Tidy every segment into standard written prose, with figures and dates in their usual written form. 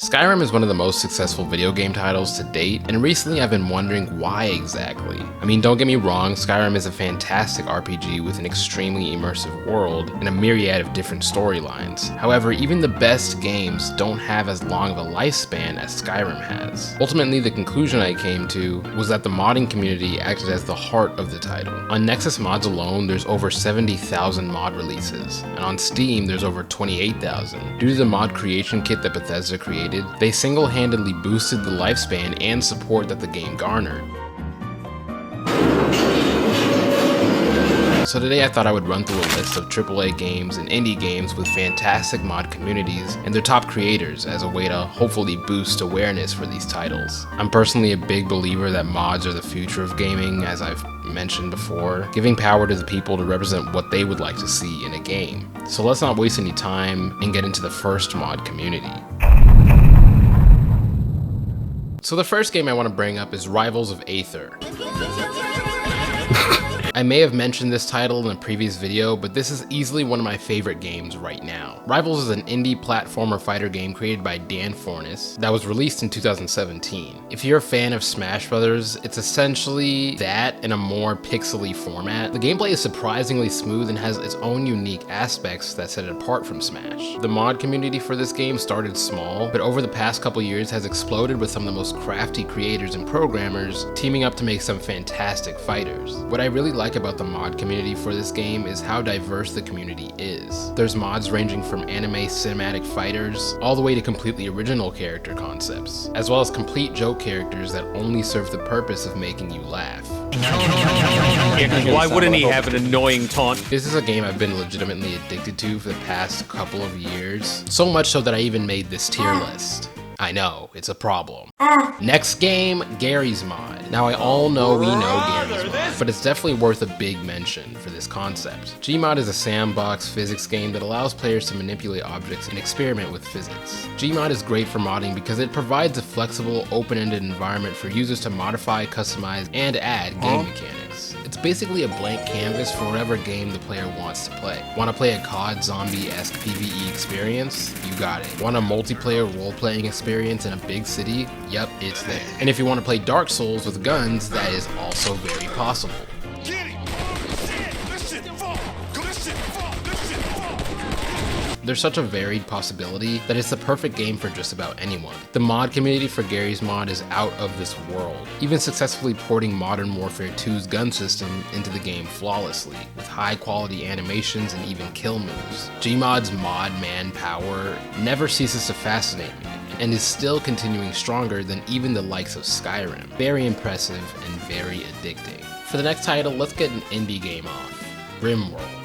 Skyrim is one of the most successful video game titles to date, and recently I've been wondering why exactly. I mean, don't get me wrong, Skyrim is a fantastic RPG with an extremely immersive world and a myriad of different storylines. However, even the best games don't have as long of a lifespan as Skyrim has. Ultimately, the conclusion I came to was that the modding community acted as the heart of the title. On Nexus Mods alone, there's over 70,000 mod releases, and on Steam, there's over 28,000. Due to the mod creation kit that Bethesda created, they single-handedly boosted the lifespan and support that the game garnered. So today I thought I would run through a list of AAA games and indie games with fantastic mod communities and their top creators as a way to hopefully boost awareness for these titles. I'm personally a big believer that mods are the future of gaming, as I've mentioned before, giving power to the people to represent what they would like to see in a game. So let's not waste any time and get into the first mod community. So the first game I want to bring up is Rivals of Aether. I may have mentioned this title in a previous video, but this is easily one of my favorite games right now. Rivals is an indie platformer fighter game created by Dan Fornes that was released in 2017. If you're a fan of Smash Brothers, it's essentially that in a more pixely format. The gameplay is surprisingly smooth and has its own unique aspects that set it apart from Smash. The mod community for this game started small, but over the past couple years has exploded with some of the most crafty creators and programmers teaming up to make some fantastic fighters. What I really like about the mod community for this game is how diverse the community is. There's mods ranging from anime cinematic fighters all the way to completely original character concepts, as well as complete joke characters that only serve the purpose of making you laugh. Why wouldn't he have an annoying taunt? This is a game I've been legitimately addicted to for the past couple of years, so much so that I even made this tier list. I know, it's a problem. Next game, Gary's Mod. Now I all know we know Gary's Mod, but it's definitely worth a big mention for this concept. Gmod is a sandbox physics game that allows players to manipulate objects and experiment with physics. Gmod is great for modding because it provides a flexible, open-ended environment for users to modify, customize, and add game mechanics. It's basically a blank canvas for whatever game the player wants to play. Want to play a COD zombie-esque PvE experience? You got it. Want a multiplayer role-playing experience in a big city? Yep, it's there. And if you want to play Dark Souls with guns, that is also very possible. There's such a varied possibility that it's the perfect game for just about anyone. The mod community for Gary's Mod is out of this world, even successfully porting Modern Warfare 2's gun system into the game flawlessly, with high quality animations and even kill moves. Gmod's mod manpower never ceases to fascinate me, and is still continuing stronger than even the likes of Skyrim. Very impressive and very addicting. For the next title, let's get an indie game off. RimWorld.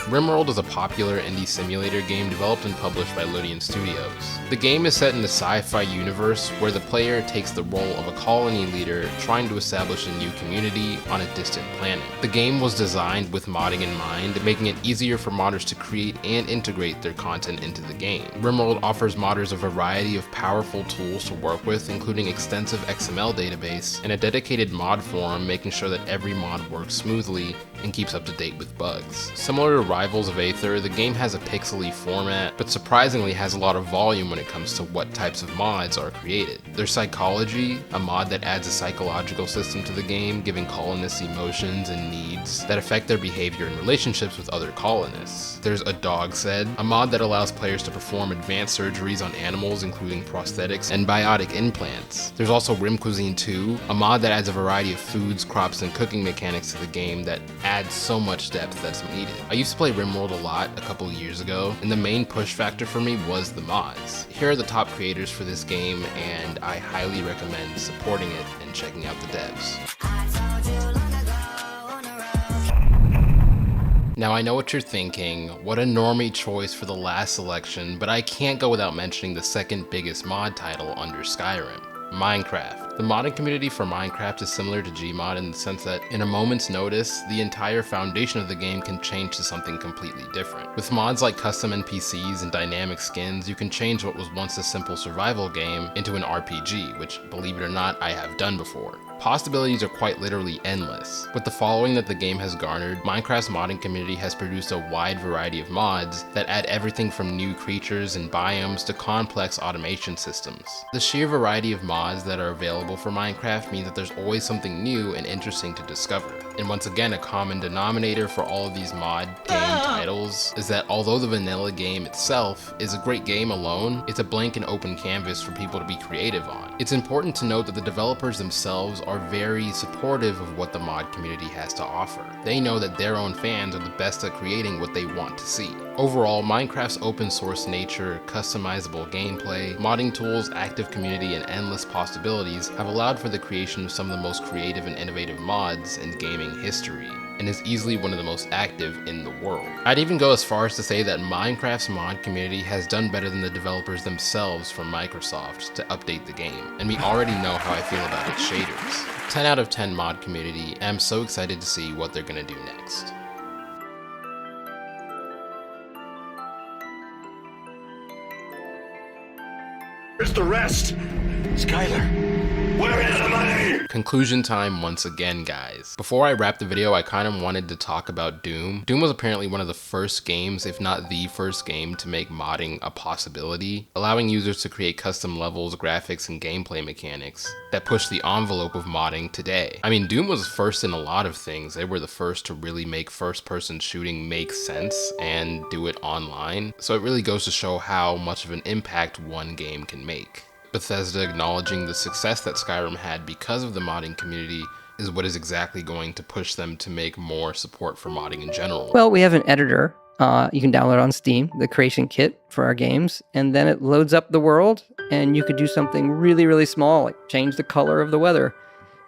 RimWorld is a popular indie simulator game developed and published by Lodian Studios. The game is set in a sci-fi universe where the player takes the role of a colony leader trying to establish a new community on a distant planet. The game was designed with modding in mind, making it easier for modders to create and integrate their content into the game. RimWorld offers modders a variety of powerful tools to work with, including extensive XML database and a dedicated mod forum, making sure that every mod works smoothly and keeps up to date with bugs. Similar to Rivals of Aether, the game has a pixely format, but surprisingly has a lot of volume when it comes to what types of mods are created. There's Psychology, a mod that adds a psychological system to the game, giving colonists emotions and needs that affect their behavior and relationships with other colonists. There's A Dog Said, a mod that allows players to perform advanced surgeries on animals, including prosthetics and biotic implants. There's also Rim Cuisine 2, a mod that adds a variety of foods, crops, and cooking mechanics to the game that adds so much depth that's needed. I used to play RimWorld a lot a couple years ago, and the main push factor for me was the mods. Here are the top creators for this game, and I highly recommend supporting it and checking out the devs. Now I know what you're thinking, what a normie choice for the last selection, but I can't go without mentioning the second biggest mod title under Skyrim. Minecraft. The modding community for Minecraft is similar to Gmod in the sense that in a moment's notice, the entire foundation of the game can change to something completely different. With mods like custom NPCs and dynamic skins, you can change what was once a simple survival game into an RPG, which, believe it or not, I have done before. Possibilities are quite literally endless. With the following that the game has garnered, Minecraft's modding community has produced a wide variety of mods that add everything from new creatures and biomes to complex automation systems. The sheer variety of mods that are available for Minecraft means that there's always something new and interesting to discover. And once again, a common denominator for all of these mod game titles is that although the vanilla game itself is a great game alone, it's a blank and open canvas for people to be creative on. It's important to note that the developers themselves are very supportive of what the mod community has to offer. They know that their own fans are the best at creating what they want to see. Overall, Minecraft's open source nature, customizable gameplay, modding tools, active community, and endless possibilities have allowed for the creation of some of the most creative and innovative mods in gaming history, and is easily one of the most active in the world. I'd even go as far as to say that Minecraft's mod community has done better than the developers themselves from Microsoft to update the game, and we already know how I feel about its shaders. 10 out of 10 mod community, and I'm so excited to see what they're gonna do next. Where's the rest? Skylar, where is the money? Conclusion time once again, guys. Before I wrap the video, I kind of wanted to talk about Doom. Doom was apparently one of the first games, if not the first game, to make modding a possibility, allowing users to create custom levels, graphics, and gameplay mechanics that push the envelope of modding today. I mean, Doom was first in a lot of things. They were the first to really make first-person shooting make sense and do it online. So it really goes to show how much of an impact one game can make. Bethesda acknowledging the success that Skyrim had because of the modding community is what is exactly going to push them to make more support for modding in general. Well, we have an editor you can download on Steam, the creation kit for our games, and then it loads up the world, and you could do something really, really small, like change the color of the weather,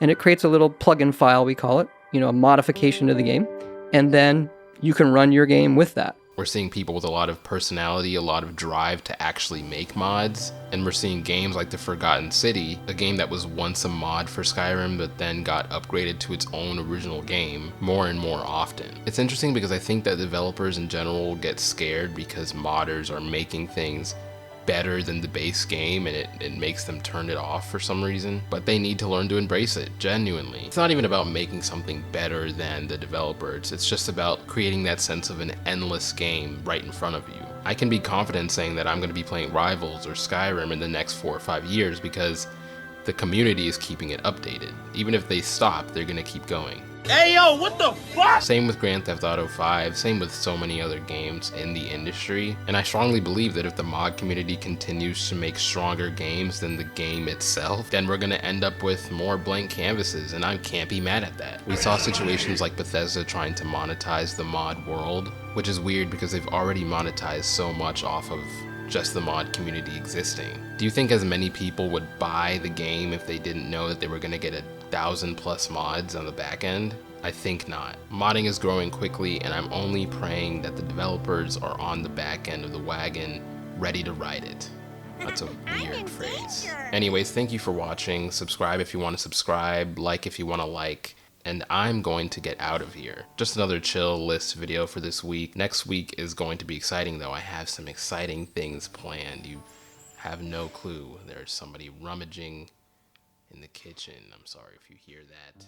and it creates a little plugin file, we call it, a modification to the game, and then you can run your game with that. We're seeing people with a lot of personality, a lot of drive to actually make mods, and we're seeing games like The Forgotten City, a game that was once a mod for Skyrim but then got upgraded to its own original game more and more often. It's interesting because I think that developers in general get scared because modders are making things better than the base game, and it makes them turn it off for some reason, but they need to learn to embrace it, genuinely. It's not even about making something better than the developers, it's just about creating that sense of an endless game right in front of you. I can be confident saying that I'm going to be playing Rivals or Skyrim in the next 4 or 5 years because the community is keeping it updated. Even if they stop, they're going to keep going. Hey, yo, what the fuck? Same with Grand Theft Auto 5, same with so many other games in the industry, and I strongly believe that if the mod community continues to make stronger games than the game itself, then we're gonna end up with more blank canvases, and I can't be mad at that. We saw situations like Bethesda trying to monetize the mod world, which is weird because they've already monetized so much off of just the mod community existing. Do you think as many people would buy the game if they didn't know that they were gonna get 1,000+ mods on the back end? I think not. Modding is growing quickly, and I'm only praying that the developers are on the back end of the wagon, ready to ride it. That's a weird phrase. Anyways, thank you for watching. Subscribe if you want to subscribe, like if you want to like, and I'm going to get out of here. Just another chill list video for this week. Next week is going to be exciting though. I have some exciting things planned. You have no clue. There's somebody rummaging in the kitchen. I'm sorry if you hear that.